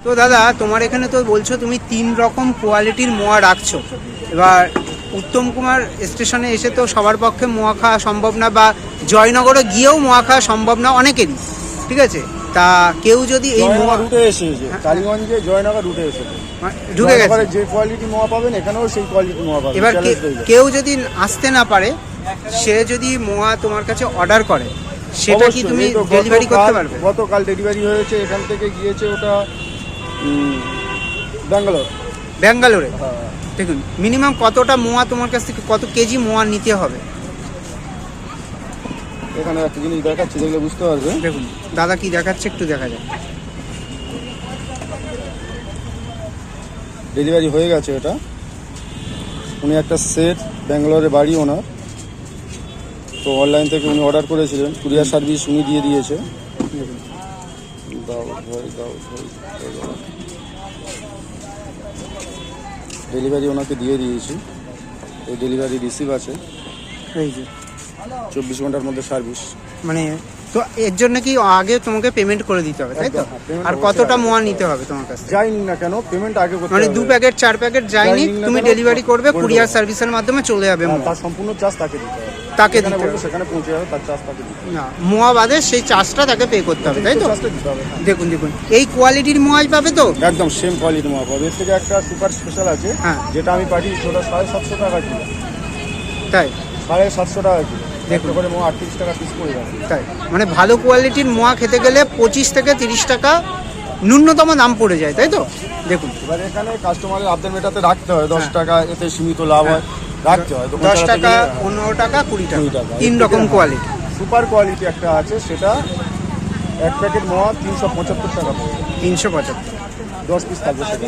তো দাদা তোমার এখানে তো বলছো তুমি 3 রকম কোয়ালিটির মোয়া রাখছো, এবার উত্তম কুমার স্টেশনে এসে তো সবার পক্ষে মোয়া খাওয়া সম্ভব না, বা জয়নগরে গিয়েও মোয়া খাওয়া সম্ভব না অনেকেরই, ঠিক আছে? তা কেউ যদি এই মোয়া রুটে এসেছে, কালীগঞ্জে জয়নগর রুটে এসেছে, ঢুকে গেছে, যে কোয়ালিটি মোয়া পাবেন এখানেও সেই কোয়ালিটি মোয়া পাবেন। এবার কেউ যদি আসতে না পারে, সে যদি মোয়া তোমার কাছে অর্ডার করে, সেটা কি তুমি ডেলিভারি করতে পারবে? গতকাল ডেলিভারি হয়েছে, এখান থেকে গিয়েছে ওটা ব্যাঙ্গালোরে। দেখুন মিনিমাম কতটা মোয়া তোমার কাছ থেকে, কত কেজি মোয়া নিতে হবে? এখানে একটা জিনিস দেখাচ্ছি, দেখলে বুঝতে পারবে। দেখুন দাদা কি দেখাচ্ছে, একটু দেখা যাক। ডেলিভারি হয়ে গেছে এটা। উনি একটা সেট, ব্যাঙ্গালোরে বাড়ি ওনার, তো অনলাইন থেকে উনি অর্ডার করেছিলেন, কুরিয়ার সার্ভিস উনি দিয়ে দিয়েছে। ডেলিভারি ওনাকে দিয়ে দিয়েছি, এই ডেলিভারি রিসিভ আছে, এই যে 24 ঘন্টার মধ্যে সার্ভিস। মানে তো এর জন্য কি আগে তোমাকে পেমেন্ট করে দিতে হবে, তাই তো? আর কতটা মোয়া নিতে হবে তোমার কাছে? যাইনি না কেন, পেমেন্ট আগে করতে হবে। মানে 2 প্যাকেট 4 প্যাকেট যায়নি, তুমি ডেলিভারি করবে, কুরিয়ার সার্ভিসের মাধ্যমে চলে যাবে মোয়া। তার সম্পূর্ণ চার্জ তাকে দিতে হবে, তাকে দিতে হবে, সেখানে পৌঁছে যাবে, তার চার্জ তাকে দিতে হবে। না মোয়া বাদে সেই চার্জটা তাকে পে করতে হবে, তাই তো? দেখুন দেখুন এই কোয়ালিটির মোয়াই পাবে তো? একদম সেম কোয়ালিটির মোয়া পাবে। এর থেকে একটা সুপার স্পেশাল আছে, যেটা আমি পাঠিয়েছি, ওটা 750 টাকা কিলো। তাই 750 টাকা কিলো, দেখুন করে মোয়া 38 টাকা পিস পড়ে যাবে। তাই মানে ভালো কোয়ালিটির মোয়া খেতে গেলে 25 থেকে 30 টাকা ন্যূনতম দাম পড়ে যায়, তাই তো? দেখুন এবার এখানে কাস্টমারের আবদার মেটাতে রাখতে হয় 10 টাকা, এতে সীমিত লাভ হয়, রাখতে হয়। 10 টাকা, 15 টাকা, 20 টাকা, 3 রকম কোয়ালিটি। সুপার কোয়ালিটি একটা আছে, সেটা 1 প্যাকেট মোয়া 375 টাকা পড়বে। 375 10 পিস থাকবে সেটা।